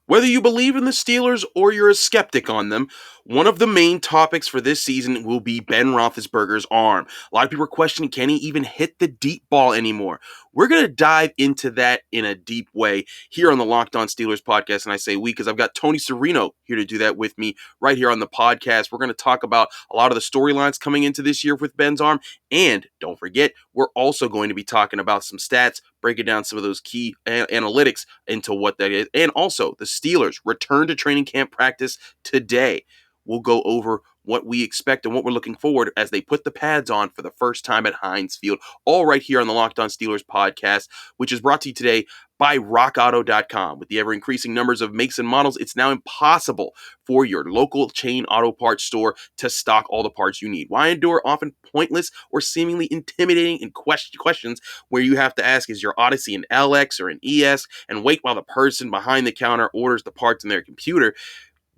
Whether you believe in the Steelers or you're a skeptic on them, one of the main topics for this season will be Ben Roethlisberger's arm. A lot of people are questioning, can he even hit the deep ball anymore? We're going to dive into that in a deep way here on the Locked On Steelers podcast. And I say we because I've got Tony Serino here to do that with me right here on the podcast. We're going to talk about a lot of the storylines coming into this year with Ben's arm. And don't forget, we're also going to be talking about some stats, breaking down some of those key analytics into what that is. And also, the Steelers return to training camp practice today. We'll go over what we expect and what we're looking forward as they put the pads on for the first time at Heinz Field, all right here on the Locked On Steelers podcast, which is brought to you today by rockauto.com. With the ever-increasing numbers of makes and models, it's now impossible for your local chain auto parts store to stock all the parts you need. Why endure often pointless or seemingly intimidating and questions where you have to ask, is your Odyssey an LX or an ES, and wait while the person behind the counter orders the parts in their computer?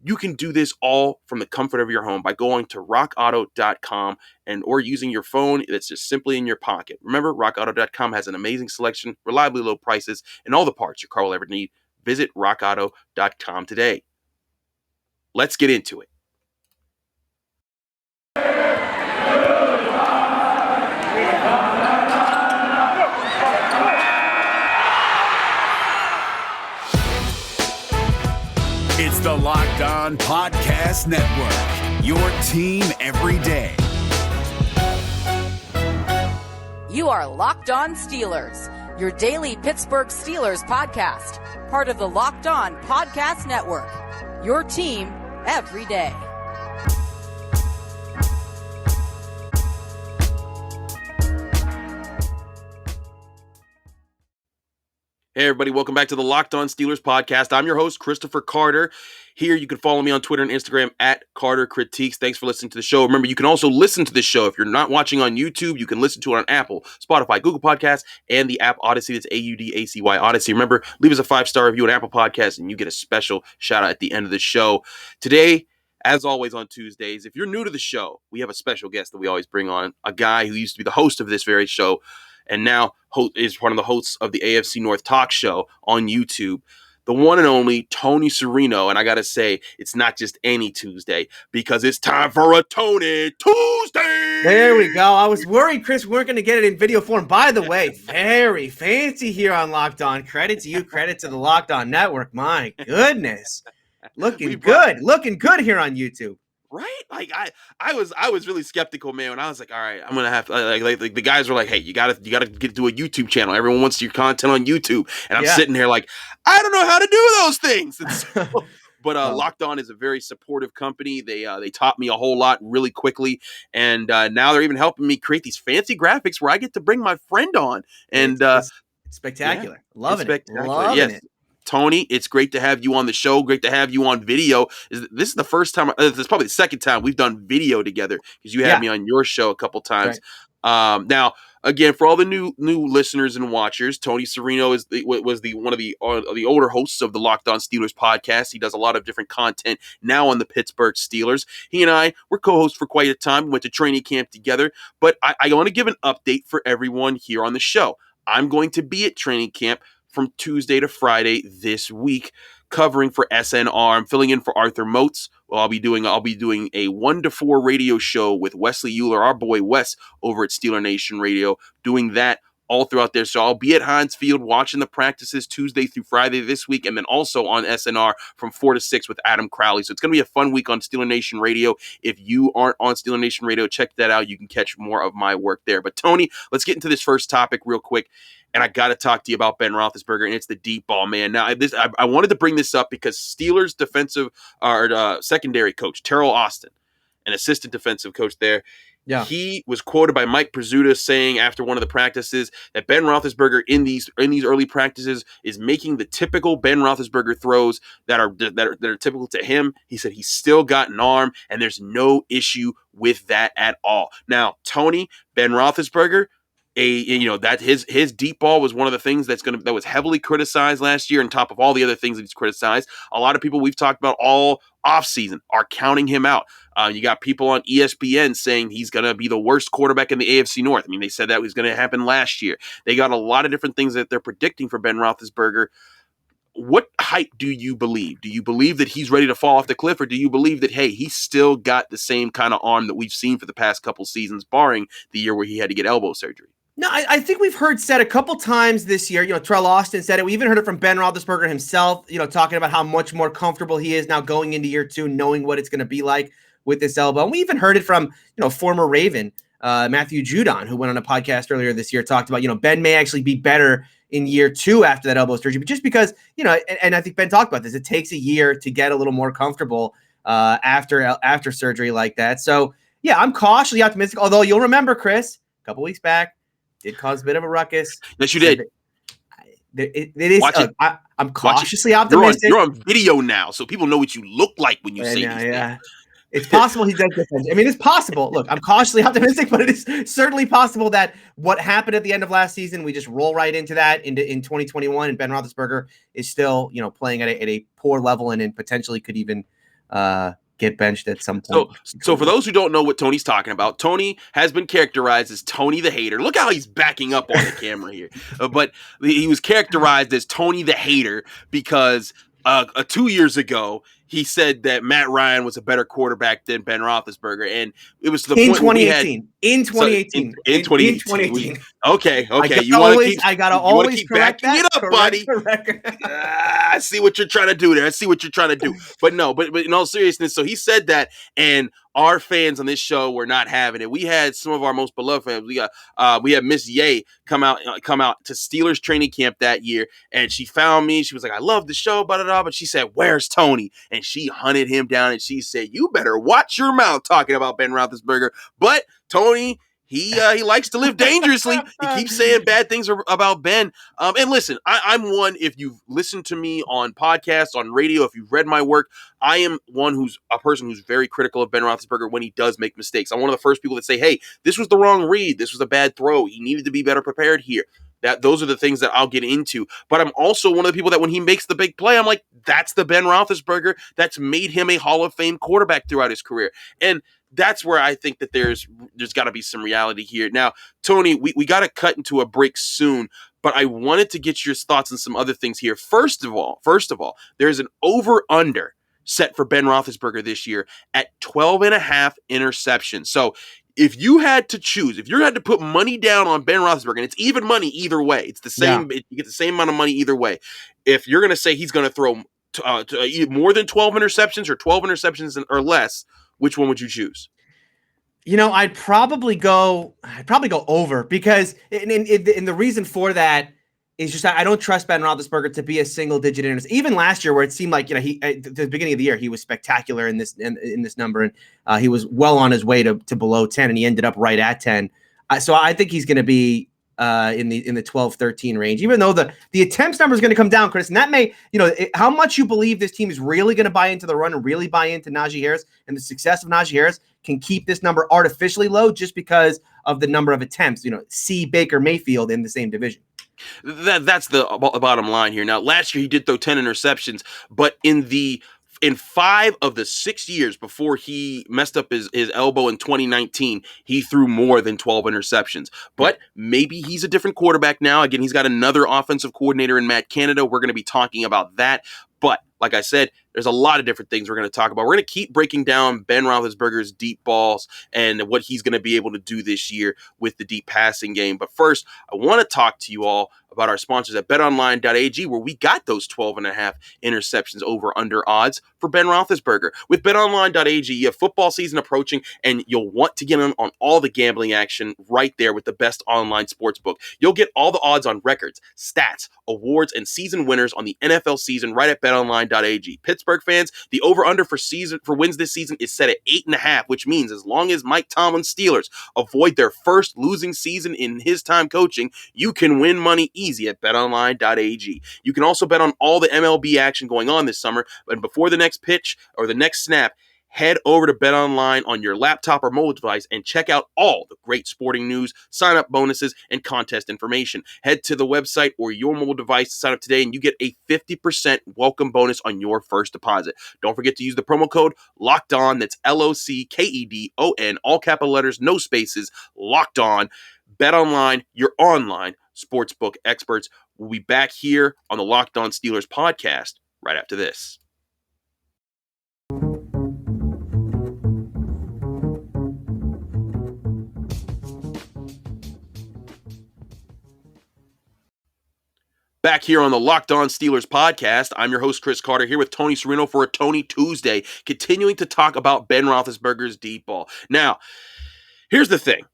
You can do this all from the comfort of your home by going to rockauto.com or using your phone that's just simply in your pocket. Remember, rockauto.com has an amazing selection, reliably low prices, and all the parts your car will ever need. Visit rockauto.com today. Let's get into it. It's the Locked On Podcast Network, your team every day. You are Locked On Steelers, your daily Pittsburgh Steelers podcast, part of the Locked On Podcast Network, your team every day. Hey, everybody. Welcome back to the Locked On Steelers podcast. I'm your host, Christopher Carter. Here, you can follow me on Twitter and Instagram at Carter Critiques. Thanks for listening to the show. Remember, you can also listen to the show. If you're not watching on YouTube, you can listen to it on Apple, Spotify, Google Podcasts, and the app Odyssey. That's AUDACY Odyssey. Remember, leave us a 5-star review on Apple Podcasts, and you get a special shout out at the end of the show. Today, as always on Tuesdays, if you're new to the show, we have a special guest that we always bring on, a guy who used to be the host of this very show, and now is one of the hosts of the AFC North Talk Show on YouTube, the one and only Tony Serino. And I got to say, it's not just any Tuesday, because it's time for a Tony Tuesday. There we go. I was worried, Chris, we weren't going to get it in video form. By the way, very fancy here on Locked On. Credit to you, credit to the Locked On Network. My goodness. Looking good here on YouTube. Right? Like I was really skeptical, man. When I was like, all right, I'm gonna have to, like the guys were like, hey, you gotta get to a YouTube channel. Everyone wants your content on YouTube, and I'm sitting here like, I don't know how to do those things. And so, but Locked On is a very supportive company. They taught me a whole lot really quickly, and now they're even helping me create these fancy graphics where I get to bring my friend on. And it's spectacular. Yeah, Loving it. Tony, it's great to have you on the show. Great to have you on video. This is the first time, this is probably the second time we've done video together, because you had me on your show a couple times. Right. Now, again, for all the new listeners and watchers, Tony Serino was one of the older hosts of the Locked On Steelers podcast. He does a lot of different content now on the Pittsburgh Steelers. He and I were co-hosts for quite a time. We went to training camp together. But I want to give an update for everyone here on the show. I'm going to be at training camp from Tuesday to Friday this week, covering for SNR. I'm filling in for Arthur Moats. Well, I'll be doing a 1 to 4 radio show with Wesley Euler, our boy Wes, over at Steeler Nation Radio, doing that all throughout there. So I'll be at Heinz Field watching the practices Tuesday through Friday this week, and then also on SNR from 4 to 6 with Adam Crowley. So it's going to be a fun week on Steeler Nation Radio. If you aren't on Steeler Nation Radio, check that out. You can catch more of my work there. But Tony, let's get into this first topic real quick. And I got to talk to you about Ben Roethlisberger, and it's the deep ball, man. Now, I wanted to bring this up because Steelers secondary coach, Terrell Austin, an assistant defensive coach there, he was quoted by Mike Pizzuta saying after one of the practices that Ben Roethlisberger in these early practices is making the typical Ben Roethlisberger throws that are typical to him. He said he's still got an arm, and there's no issue with that at all. Now, Tony, Ben Roethlisberger, his deep ball was one of the things that was heavily criticized last year, on top of all the other things that he's criticized. A lot of people we've talked about all offseason are counting him out. You got people on ESPN saying he's going to be the worst quarterback in the AFC North. I mean, they said that was going to happen last year. They got a lot of different things that they're predicting for Ben Roethlisberger. what hype do you believe? Do you believe that he's ready to fall off the cliff, or do you believe that, hey, he's still got the same kind of arm that we've seen for the past couple seasons, barring the year where he had to get elbow surgery? No, I think we've heard said a couple times this year, Terrell Austin said it. We even heard it from Ben Roethlisberger himself, talking about how much more comfortable he is now going into year 2, knowing what it's going to be like with this elbow. And we even heard it from, former Raven, Matthew Judon, who went on a podcast earlier this year, talked about, Ben may actually be better in year 2 after that elbow surgery, but just because, and I think Ben talked about this, it takes a year to get a little more comfortable after surgery like that. So yeah, I'm cautiously optimistic, although you'll remember, Chris, a couple weeks back, did cause a bit of a ruckus. Yes, you did. It is. I'm cautiously optimistic. You're on video now, so people know what you look like when you say these things. It's possible he does defend. I mean, it's possible. Look, I'm cautiously optimistic, but it is certainly possible that what happened at the end of last season, we just roll right into that in 2021, and Ben Roethlisberger is still, playing at a poor level and potentially could even get benched at some point. So for those who don't know what Tony's talking about, Tony has been characterized as Tony the Hater. Look how he's backing up on the camera here. But he was characterized as Tony the Hater because 2 years ago, he said that Matt Ryan was a better quarterback than Ben Roethlisberger, and it was to the point 2018. In 2018. In 2018. Okay. I gotta always keep correct backing that. it up, buddy. I see what you're trying to do there. But no, but in all seriousness, so he said that, and our fans on this show were not having it. We had some of our most beloved fans. We had Miss Ye come out to Steelers training camp that year, and she found me. She was like, "I love the show, blah, blah, blah." But she said, "Where's Tony?" And she hunted him down, and she said, "You better watch your mouth talking about Ben Roethlisberger." But Tony, he likes to live dangerously. He keeps saying bad things about Ben. And listen, I'm one, if you've listened to me on podcasts, on radio, if you've read my work, I am a person who's very critical of Ben Roethlisberger when he does make mistakes. I'm one of the first people that say, hey, this was the wrong read. This was a bad throw. He needed to be better prepared here. Those are the things that I'll get into. But I'm also one of the people that when he makes the big play, I'm like, that's the Ben Roethlisberger that's made him a Hall of Fame quarterback throughout his career. And that's where I think that there's got to be some reality here. Now, Tony, we got to cut into a break soon, but I wanted to get your thoughts on some other things here. First of all, there's an over-under set for Ben Roethlisberger this year at 12.5 interceptions. So if you had to choose, if you had to put money down on Ben Roethlisberger, and it's even money either way, it's the same. You get the same amount of money either way. If you're going to say he's going to throw more than 12 interceptions or 12 interceptions or less, which one would you choose? I'd probably go over, because and the reason for that is just I don't trust Ben Roethlisberger to be a single-digit interception. Even last year, where it seemed like he at the beginning of the year he was spectacular in this number, and he was well on his way to below 10, and he ended up right at 10. So I think he's going to be in the 12-13 range, even though the attempts number is going to come down, Chris. And that may, how much you believe this team is really going to buy into the run and really buy into Najee Harris, and the success of Najee Harris can keep this number artificially low just because of the number of attempts. See Baker Mayfield in the same division. That's the bottom line here. Now, last year he did throw 10 interceptions, but in 5 of the 6 years before he messed up his elbow in 2019, he threw more than 12 interceptions. But maybe he's a different quarterback now. Again, he's got another offensive coordinator in Matt Canada. We're going to be talking about that. But like I said, there's a lot of different things we're going to talk about. We're going to keep breaking down Ben Roethlisberger's deep balls and what he's going to be able to do this year with the deep passing game. But first, I want to talk to you all about our sponsors at betonline.ag, where we got those 12.5 interceptions over under odds for Ben Roethlisberger. With betonline.ag, you have football season approaching, and you'll want to get on all the gambling action right there with the best online sports book. You'll get all the odds on records, stats, awards, and season winners on the NFL season right at betonline.ag. Pittsburgh fans, the over-under for wins this season is set at 8.5, which means as long as Mike Tomlin's Steelers avoid their first losing season in his time coaching, you can win money easy at betonline.ag. You can also bet on all the MLB action going on this summer, but before the next pitch or the next snap, head over to BetOnline on your laptop or mobile device and check out all the great sporting news, sign-up bonuses, and contest information. Head to the website or your mobile device to sign up today, and you get a 50% welcome bonus on your first deposit. Don't forget to use the promo code LOCKEDON. That's LOCKEDON, all capital letters, no spaces, Locked On. BetOnline, your online sportsbook experts. We'll be back here on the Locked On Steelers podcast right after this. Back here on the Locked On Steelers podcast, I'm your host, Chris Carter, here with Tony Serino for a Tony Tuesday, continuing to talk about Ben Roethlisberger's deep ball. Now, here's the thing.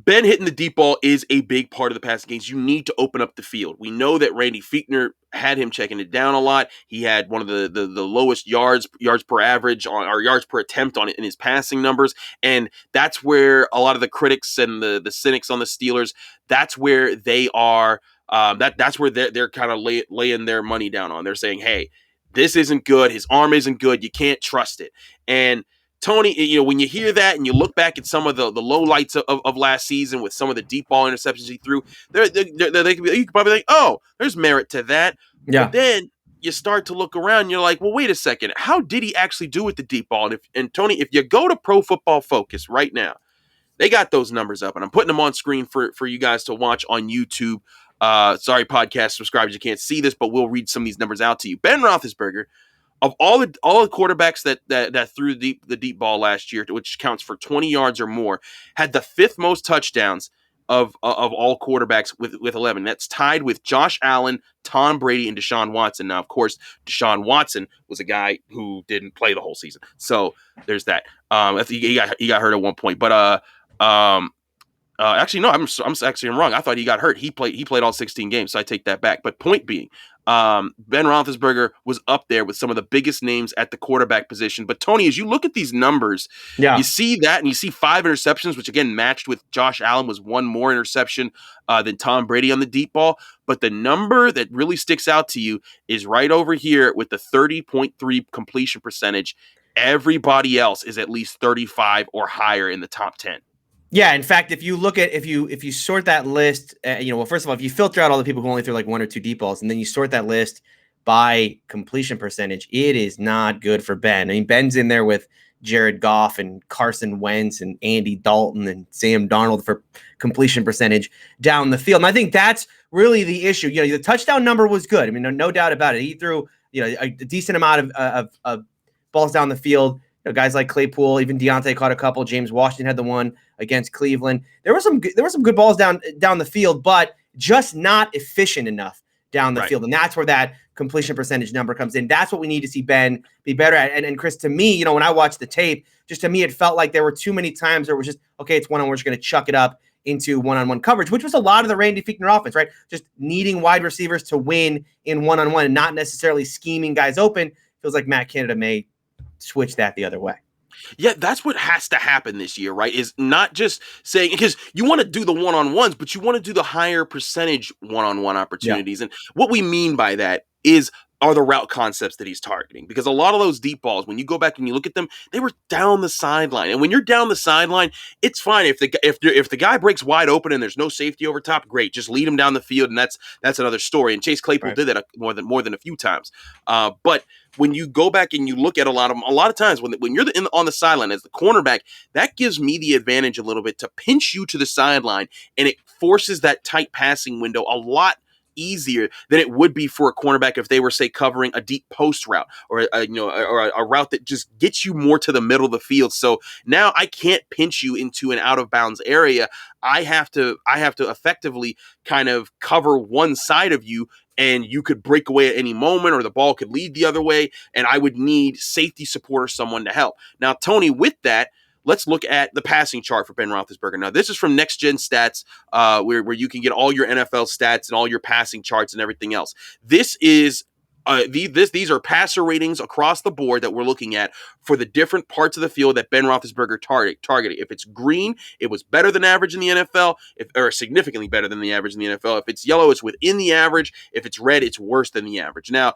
Ben hitting the deep ball is a big part of the passing games. You need to open up the field. We know that Randy Fichtner had him checking it down a lot. He had one of the lowest yards per average or yards per attempt on it in his passing numbers. And that's where a lot of the critics and the cynics on the Steelers, that's where they are. That's where they're kind of laying their money down on. They're saying, hey, this isn't good. His arm isn't good. You can't trust it. And Tony, when you hear that and you look back at some of the low lights of last season with some of the deep ball interceptions he threw, you could probably think, oh, there's merit to that. Yeah. But then you start to look around and you're like, well, wait a second. How did he actually do with the deep ball? And Tony, if you go to Pro Football Focus right now, they got those numbers up, and I'm putting them on screen for you guys to watch on YouTube. Sorry, podcast subscribers, you can't see this, but we'll read some of these numbers out to you. Ben Roethlisberger, of all the quarterbacks that threw the deep ball last year, which counts for 20 yards or more, had the fifth most touchdowns of all quarterbacks with 11. That's tied with Josh Allen, Tom Brady, and Deshaun Watson. Now, of course, Deshaun Watson was a guy who didn't play the whole season, so there's that. He got hurt at one point, but actually, no, I'm wrong. I thought he got hurt. He played all 16 games, so I take that back. But point being, Ben Roethlisberger was up there with some of the biggest names at the quarterback position. But Tony, as you look at these numbers, you see that, and you see 5 interceptions, which again matched with Josh Allen was one more interception than Tom Brady on the deep ball. But the number that really sticks out to you is right over here with the 30.3 completion percentage. Everybody else is at least 35 or higher in the top 10. Yeah, in fact, if you look at if you sort that list, first of all, if you filter out all the people who only threw like 1 or 2 deep balls, and then you sort that list by completion percentage, it is not good for Ben. I mean, Ben's in there with Jared Goff and Carson Wentz and Andy Dalton and Sam Darnold for completion percentage down the field. And I think that's really the issue. The touchdown number was good. I mean, no doubt about it. He threw a decent amount of balls down the field. Guys like Claypool, even Deontay caught a couple. James Washington had the one against Cleveland. There were some good balls down the field, but just not efficient enough down the field. And that's where that completion percentage number comes in. That's what we need to see Ben be better at. And Chris, to me, when I watched the tape, just to me, it felt like there were too many times where it was just, okay, it's one-on-one, we're just going to chuck it up into one-on-one coverage, which was a lot of the Randy Fichtner offense, right? Just needing wide receivers to win in one-on-one and not necessarily scheming guys open. Feels like Matt Canada may switch that the other way. Yeah, that's what has to happen this year, right? Is not just saying, because you want to do the one-on-ones, but you want to do the higher percentage one-on-one opportunities. Yeah. And what we mean by that are the route concepts that he's targeting. Because a lot of those deep balls, when you go back and you look at them, they were down the sideline. And when you're down the sideline, it's fine. If the guy breaks wide open and there's no safety over top, great. Just lead him down the field, and that's another story. And Chase Claypool did that more than a few times. But when you go back and you look at a lot of times when you're on the sideline as the cornerback, that gives me the advantage a little bit to pinch you to the sideline, and it forces that tight passing window a lot easier than it would be for a cornerback if they were, say, covering a deep post route or a route that just gets you more to the middle of the field. So now I can't pinch you into an out of bounds area. I have to effectively kind of cover one side of you, and you could break away at any moment, or the ball could lead the other way, and I would need safety support or someone to help. Now, Tony, with that, let's look at the passing chart for Ben Roethlisberger. Now, this is from Next Gen Stats, where you can get all your NFL stats and all your passing charts and everything else. This is these are passer ratings across the board that we're looking at for the different parts of the field that Ben Roethlisberger targeted. If it's green, it was better than average in the NFL, or significantly better than the average in the NFL. If it's yellow, it's within the average. If it's red, it's worse than the average. Now,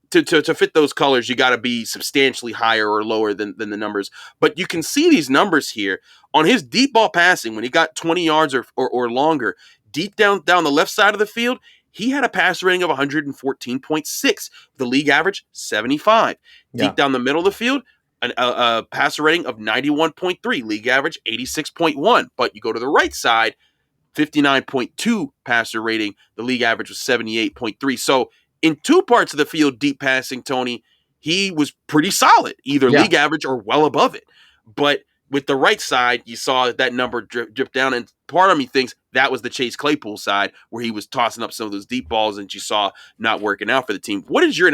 to fit those colors, you got to be substantially higher or lower than the numbers. But you can see these numbers here on his deep ball passing when he got 20 yards or longer, deep down the left side of the field. He had a passer rating of 114.6. The league average, 75. Yeah. Deep down the middle of the field, a passer rating of 91.3. League average, 86.1. But you go to the right side, 59.2 passer rating. The league average was 78.3. So in two parts of the field, deep passing, Tony, he was pretty solid, either league average or well above it. But with the right side, you saw that number drip down, and part of me thinks that was the Chase Claypool side where he was tossing up some of those deep balls and you saw not working out for the team. What is your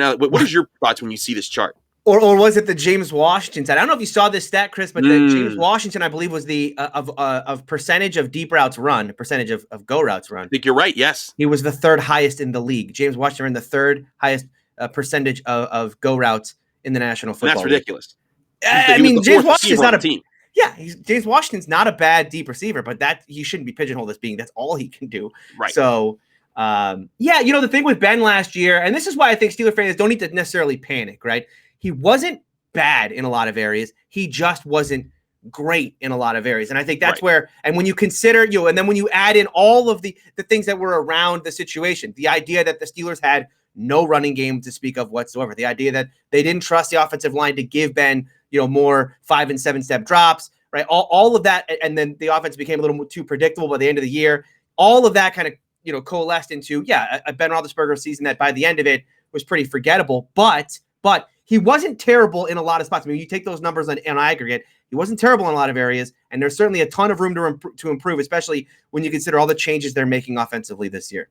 thoughts when you see this chart? Or was it the James Washington side? I don't know if you saw this stat, Chris, but the James Washington, I believe, was the of percentage of deep routes run, percentage of go routes run. I think you're right. Yes, he was the third highest in the league. James Washington ran the third highest percentage of go routes in the National Football League. That's ridiculous. I mean, James Washington's not a team. Yeah, James Washington's not a bad deep receiver, but that he shouldn't be pigeonholed as being that's all he can do. Right. So, the thing with Ben last year, and this is why I think Steeler fans don't need to necessarily panic, right? He wasn't bad in a lot of areas. He just wasn't great in a lot of areas. And I think that's where, and when you consider, and then when you add in all of the things that were around the situation, the idea that the Steelers had no running game to speak of whatsoever, the idea that they didn't trust the offensive line to give Ben, more 5 and 7 step drops, right? All of that. And then the offense became a little too predictable by the end of the year. All of that kind of, coalesced into, a Ben Roethlisberger season that by the end of it was pretty forgettable, but he wasn't terrible in a lot of spots. I mean, you take those numbers on aggregate, he wasn't terrible in a lot of areas, and there's certainly a ton of room to improve, especially when you consider all the changes they're making offensively this year.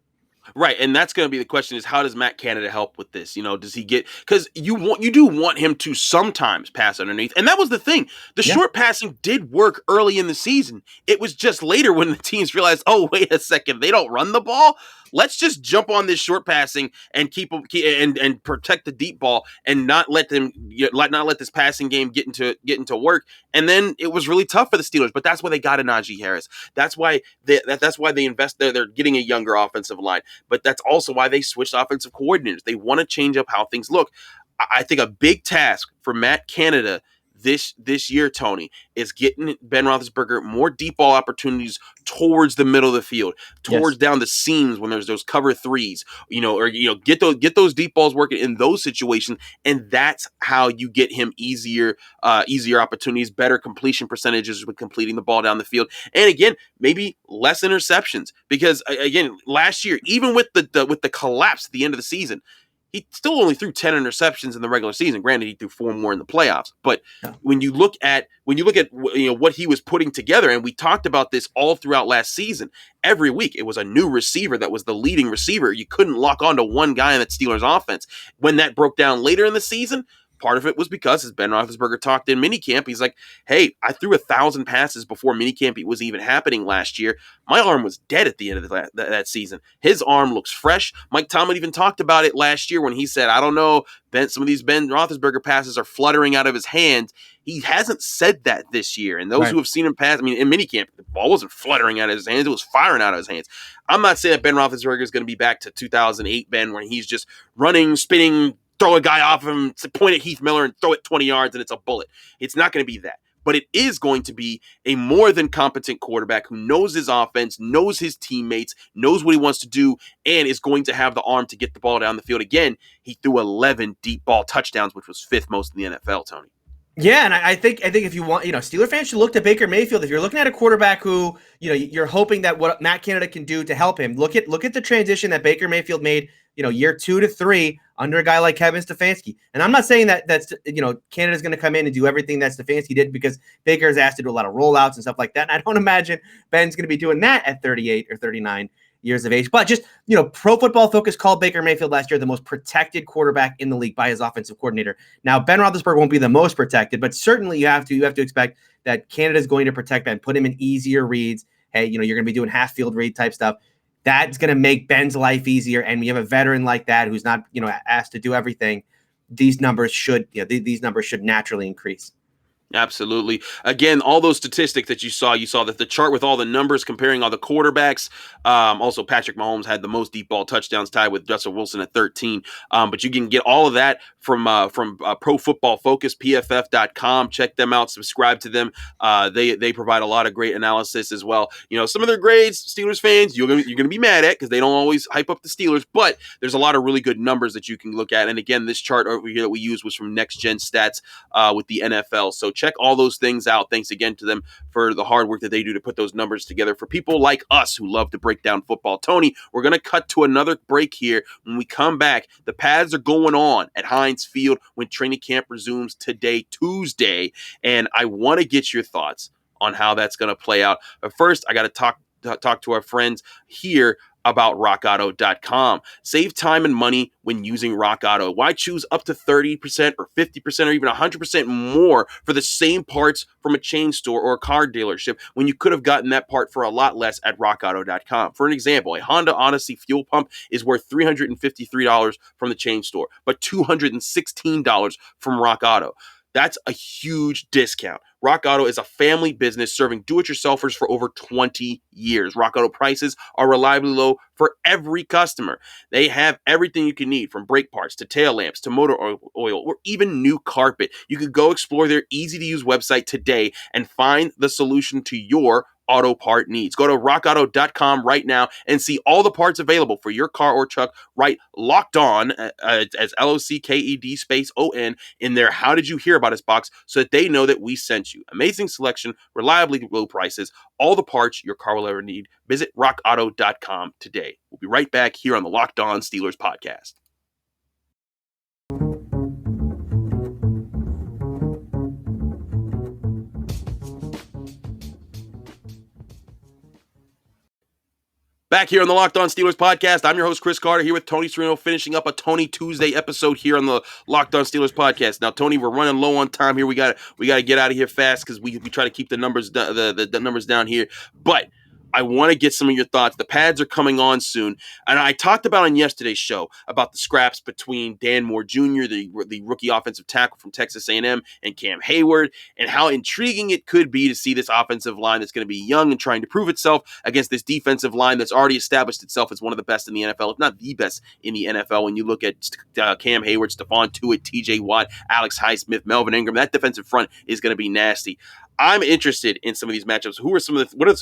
Right, and that's going to be the question: is how does Matt Canada help with this? Does he get, because you do want him to sometimes pass underneath, and that was the thing. The short passing did work early in the season. It was just later when the teams realized, oh, wait a second, they don't run the ball. Let's just jump on this short passing and keep and protect the deep ball and not let this passing game get into work. And then it was really tough for the Steelers. But that's why they got a Najee Harris. That's why they invest there. They're getting a younger offensive line. But that's also why they switched offensive coordinators. They want to change up how things look. I think a big task for Matt Canada this year, Tony, is getting Ben Roethlisberger more deep ball opportunities towards the middle of the field, towards down the seams when there's those cover threes, get those deep balls working in those situations, and that's how you get him easier opportunities, better completion percentages with completing the ball down the field, and again, maybe less interceptions, because again, last year, even with the collapse at the end of the season, he still only threw 10 interceptions in the regular season. Granted, he threw 4 more in the playoffs. But when you look at what he was putting together, and we talked about this all throughout last season, every week it was a new receiver that was the leading receiver. You couldn't lock onto one guy in that Steelers offense. When that broke down later in the season, part of it was because, as Ben Roethlisberger talked in minicamp, he's like, hey, I threw 1,000 passes before minicamp was even happening last year. My arm was dead at the end of that season. His arm looks fresh. Mike Tomlin even talked about it last year when he said, I don't know, some of these Ben Roethlisberger passes are fluttering out of his hands. He hasn't said that this year. And those who have seen him pass, in minicamp, the ball wasn't fluttering out of his hands. It was firing out of his hands. I'm not saying that Ben Roethlisberger is going to be back to 2008 Ben, where he's just running, spinning, throw a guy off of him, point at Heath Miller and throw it 20 yards and it's a bullet. It's not going to be that. But it is going to be a more than competent quarterback who knows his offense, knows his teammates, knows what he wants to do, and is going to have the arm to get the ball down the field. Again, he threw 11 deep ball touchdowns, which was 5th most in the NFL, Tony. Yeah, and I think if you want, Steeler fans should look to Baker Mayfield. If you're looking at a quarterback who, you're hoping that what Matt Canada can do to help him, look at the transition that Baker Mayfield made, year 2 to 3 under a guy like Kevin Stefanski. And I'm not saying that's Canada's going to come in and do everything that Stefanski did, because Baker is asked to do a lot of rollouts and stuff like that. And I don't imagine Ben's going to be doing that at 38 or 39 years of age. But just, Pro Football Focus called Baker Mayfield last year the most protected quarterback in the league by his offensive coordinator. Now, Ben Roethlisberger won't be the most protected, but certainly you have to expect that Canada's going to protect Ben, put him in easier reads. Hey, you're going to be doing half field read type stuff. That's going to make Ben's life easier. And we have a veteran like that who's not, asked to do everything. These numbers should naturally increase. Absolutely. Again, all those statistics that you saw that the chart with all the numbers comparing all the quarterbacks. Also, Patrick Mahomes had the most deep ball touchdowns, tied with Russell Wilson at 13. But you can get all of that from Pro Football Focus, PFF.com. Check them out. Subscribe to them. They provide a lot of great analysis as well. Some of their grades, Steelers fans, you're gonna be mad at because they don't always hype up the Steelers. But there's a lot of really good numbers that you can look at. And again, this chart over here that we used was from Next Gen Stats with the NFL. So check check all those things out. Thanks again to them for the hard work that they do to put those numbers together for people like us who love to break down football. Tony, we're going to cut to another break here. When we come back, the pads are going on at Heinz Field when training camp resumes today, Tuesday, and I want to get your thoughts on how that's going to play out. But first, I got to talk to our friends here about rockauto.com. Save time and money when using Rock Auto. Why choose up to 30% or 50% or even 100% more for the same parts from a chain store or a car dealership when you could have gotten that part for a lot less at rockauto.com? For an example, a Honda Odyssey fuel pump is worth $353 from the chain store, but $216 from Rock Auto. That's a huge discount. Rock Auto is a family business serving do-it-yourselfers for over 20 years. Rock Auto prices are reliably low for every customer. They have everything you can need, from brake parts to tail lamps to motor oil or even new carpet. You could go explore their easy-to-use website today and find the solution to your auto part needs. Go to rockauto.com right now and see all the parts available for your car or truck. Write Locked On as LOCKED space ON in their How Did You Hear About Us box so that they know that we sent you. Amazing selection, reliably low prices, all the parts your car will ever need. Visit rockauto.com today. We'll be right back here on the Locked On Steelers podcast. Back here on the Locked On Steelers podcast, I'm your host, Chris Carter, here with Tony Serino, finishing up a Tony Tuesday episode here on the Locked On Steelers podcast. Now, Tony, we're running low on time here. We got to get out of here fast because we try to keep the numbers the numbers down here. But I want to get some of your thoughts. The pads are coming on soon. And I talked about on yesterday's show about the scraps between Dan Moore Jr., the rookie offensive tackle from Texas A&M, and Cam Hayward, and how intriguing it could be to see this offensive line that's going to be young and trying to prove itself against this defensive line that's already established itself as one of the best in the NFL, if not the best in the NFL. When you look at Cam Hayward, Stephon Tuitt, TJ Watt, Alex Highsmith, Melvin Ingram, that defensive front is going to be nasty. I'm interested in some of these matchups. What are some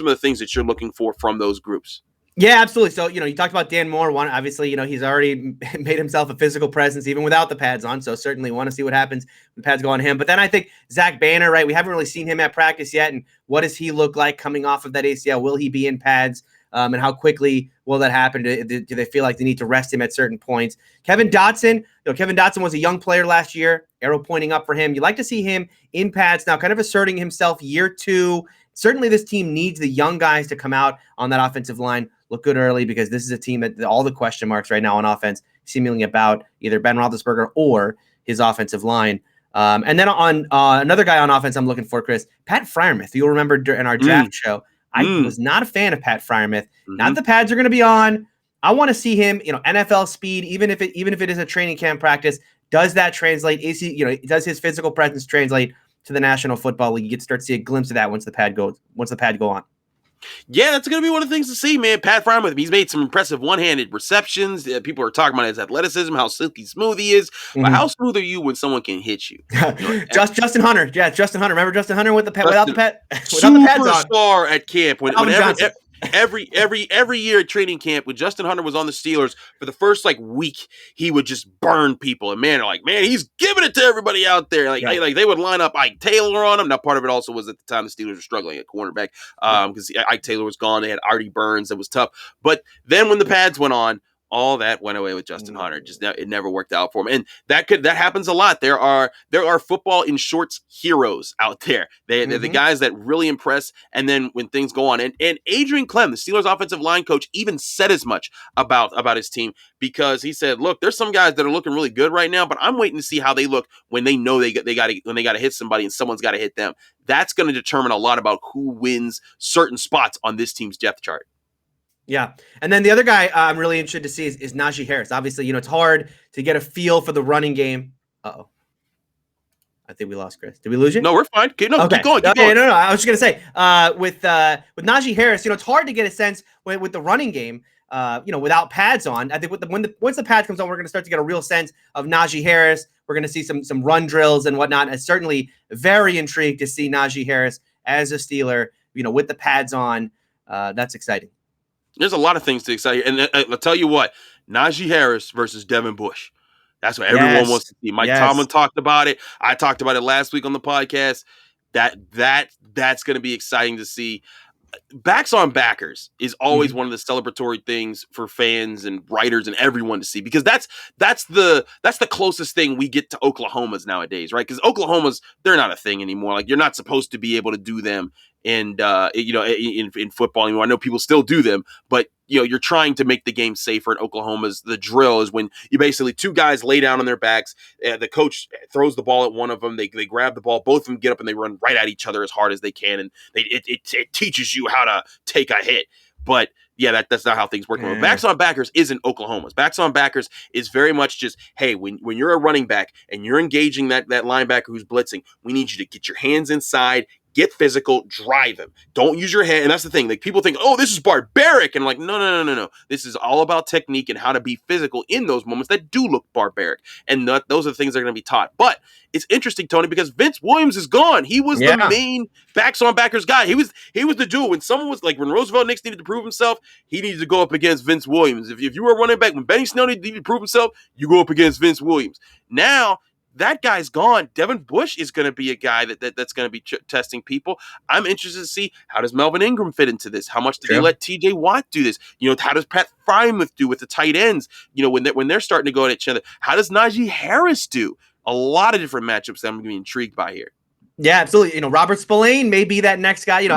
of the things that you're looking for from those groups? Yeah, absolutely. So, you talked about Dan Moore. One, obviously, he's already made himself a physical presence even without the pads on. So certainly want to see what happens when the pads go on him. But then I think Zach Banner, right? We haven't really seen him at practice yet. And what does he look like coming off of that ACL? Will he be in pads? And how quickly will that happen? Do they feel like they need to rest him at certain points? Kevin Dotson, Kevin Dotson was a young player last year, arrow pointing up for him. You like to see him in pads now, kind of asserting himself year two. Certainly this team needs the young guys to come out on that offensive line, look good early, because this is a team that all the question marks right now on offense seemingly about either Ben Roethlisberger or his offensive line. And then on another guy on offense I'm looking for, Chris, Pat Freiermuth. You'll remember in our draft show, I was not a fan of Pat Freiermuth. Now that the pads are going to be on, I want to see him, NFL speed, even if it is a training camp practice. Does that translate? Is he, does his physical presence translate to the National Football League? You get to start to see a glimpse of that once the pad go on. Yeah, that's going to be one of the things to see, man. Pat Freiermuth, he's made some impressive one-handed receptions. People are talking about his athleticism, how silky smooth he is. But how smooth are you when someone can hit you? Justin Hunter. Yeah, Justin Hunter. Remember Justin Hunter without the pads on? Superstar at camp. Every year at training camp, when Justin Hunter was on the Steelers, for the first week, he would just burn people. And man, he's giving it to everybody out there. They would line up Ike Taylor on him. Now, part of it also was at the time the Steelers were struggling at cornerback because Ike Taylor was gone. They had Artie Burns. It was tough. But then when the pads went on, all that went away with Justin Hunter. It never worked out for him, and that happens a lot. There are football in shorts heroes out there. They're the guys that really impress. And then when things go on, and Adrian Clem, the Steelers offensive line coach, even said as much about his team, because he said, "Look, there's some guys that are looking really good right now, but I'm waiting to see how they look when they know they got to hit somebody and someone's got to hit them. That's going to determine a lot about who wins certain spots on this team's depth chart." Yeah. And then the other guy I'm really interested to see is Najee Harris. Obviously, it's hard to get a feel for the running game. Uh-oh. I think we lost Chris. Did we lose you? No, we're fine. Keep going. No. I was just going to say, with Najee Harris, it's hard to get a sense with the running game, without pads on. I think once the pad comes on, we're going to start to get a real sense of Najee Harris. We're going to see some run drills and whatnot. I'm certainly very intrigued to see Najee Harris as a Steeler, with the pads on. That's exciting. There's a lot of things to excite you. And I'll tell you what, Najee Harris versus Devin Bush. That's what everyone wants to see. Mike Tomlin talked about it. I talked about it last week on the podcast. That's going to be exciting to see. Backs on backers is always one of the celebratory things for fans and writers and everyone to see, because that's the closest thing we get to Oklahoma's nowadays, right? Because Oklahoma's, they're not a thing anymore. Like, you're not supposed to be able to do them in football anymore. I know people still do them, but you're trying to make the game safer. In Oklahoma's, the drill is when you basically two guys lay down on their backs. The coach throws the ball at one of them. They grab the ball. Both of them get up and they run right at each other as hard as they can. And it teaches you how to take a hit. But yeah, that's not how things work. Yeah. Backs on backers isn't Oklahoma's. Backs on backers is very much just, hey, when you're a running back and you're engaging that linebacker who's blitzing, we need you to get your hands inside, get physical, drive him. Don't use your hand. And that's the thing. Like, people think, oh, this is barbaric. And like, no. This is all about technique and how to be physical in those moments that do look barbaric. And those are the things that are going to be taught. But it's interesting, Tony, because Vince Williams is gone. He was the main backs on backers guy. He was the dude. When someone was like, when Roosevelt Nix needed to prove himself, he needed to go up against Vince Williams. If you were running back, when Benny Snell needed to prove himself, you go up against Vince Williams. Now, that guy's gone. Devin Bush is going to be a guy that's going to be testing people. I'm interested to see, how does Melvin Ingram fit into this? How much do they let TJ Watt do this? How does Pat Frymouth do with the tight ends? When they're starting to go at each other, how does Najee Harris do? A lot of different matchups that I'm going to be intrigued by here. Yeah, absolutely. Robert Spillane may be that next guy. The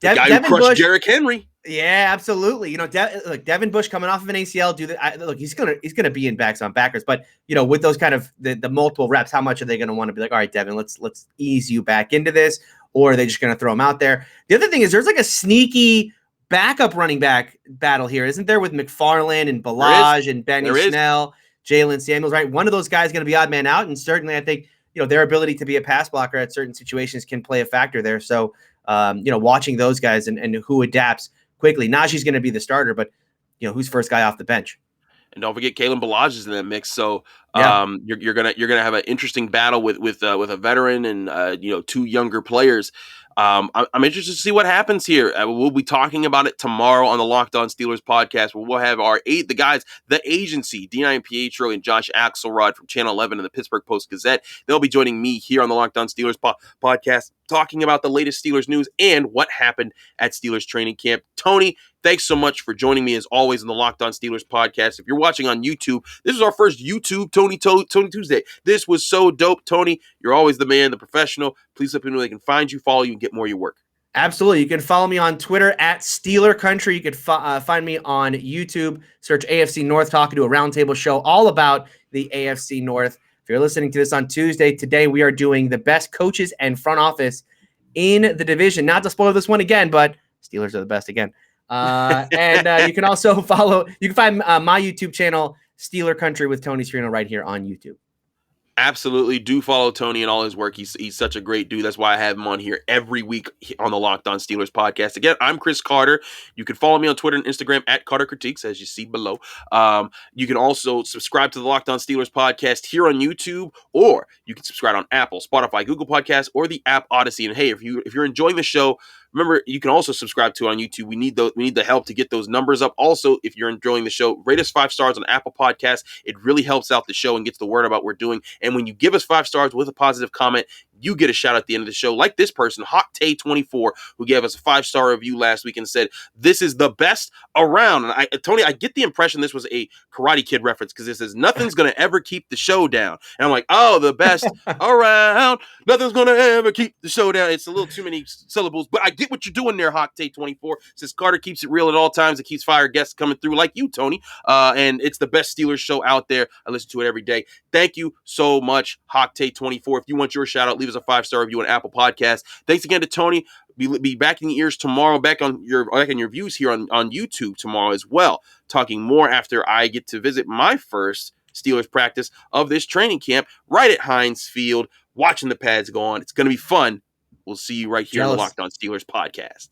guy who crushed Bush, Derrick Henry. Yeah, absolutely. Devin Bush coming off of an ACL. He's gonna be in backs on backers, but with those kind of the multiple reps, how much are they gonna want to be like, all right, Devin, let's ease you back into this, or are they just gonna throw him out there? The other thing is, there's like a sneaky backup running back battle here, isn't there, with McFarland and Balaj and Benny Snell, Jalen Samuels, right? One of those guys is gonna be odd man out, and certainly I think their ability to be a pass blocker at certain situations can play a factor there. So watching those guys and who adapts quickly. Najee's going to be the starter, but who's first guy off the bench? And don't forget, Kalen Balaj is in that mix. So you're gonna have an interesting battle with a veteran and two younger players. I'm interested to see what happens here. We'll be talking about it tomorrow on the Locked On Steelers podcast, where we'll have the agency, D9 Pietro and Josh Axelrod from Channel 11 and the Pittsburgh Post-Gazette. They'll be joining me here on the Locked On Steelers podcast, talking about the latest Steelers news and what happened at Steelers training camp. Tony, thanks so much for joining me as always in the Locked On Steelers podcast. If you're watching on YouTube, this is our first YouTube Tony Tuesday. This was so dope, Tony. You're always the man, the professional. Please let people know they can find you, follow you, and get more of your work. Absolutely. You can follow me on Twitter at Steeler Country. You can find me on YouTube. Search AFC North Talk. Do a roundtable show all about the AFC North. If you're listening to this on Tuesday, today we are doing the best coaches and front office in the division. Not to spoil this one again, but Steelers are the best again. And you can also find my YouTube channel, Steeler Country with Tony Serino, right here on YouTube. Absolutely. Do follow Tony and all his work. He's such a great dude. That's why I have him on here every week on the Locked On Steelers podcast. Again, I'm Chris Carter. You can follow me on Twitter and Instagram at Carter Critiques, as you see below. You can also subscribe to the Locked On Steelers podcast here on YouTube, or you can subscribe on Apple, Spotify, Google Podcasts, or the app Odyssey. And hey, if you're enjoying the show, remember, you can also subscribe to it on YouTube. We need the help to get those numbers up. Also, if you're enjoying the show, rate us 5 stars on Apple Podcasts. It really helps out the show and gets the word about what we're doing. And when you give us 5 stars with a positive comment, you get a shout out at the end of the show, like this person, Hot Tay 24, who gave us a 5-star review last week and said, "This is the best around." And Tony, I get the impression this was a Karate Kid reference, because it says nothing's gonna ever keep the show down. And I'm like, oh, the best around. Nothing's gonna ever keep the show down. It's a little too many syllables, but I get what you're doing there, Hot Tay 24. Says Carter keeps it real at all times. It keeps fire guests coming through like you, Tony. And it's the best Steelers show out there. I listen to it every day. Thank you so much, Hot Tay 24. If you want your shout out, leave us a 5-star review on Apple Podcasts. Thanks again to Tony. Be back in the ears tomorrow, back on your views here on YouTube tomorrow as well, talking more after I get to visit my first Steelers practice of this training camp right at Heinz Field, watching the pads go on. It's going to be fun. We'll see you right here on the Locked On Steelers podcast.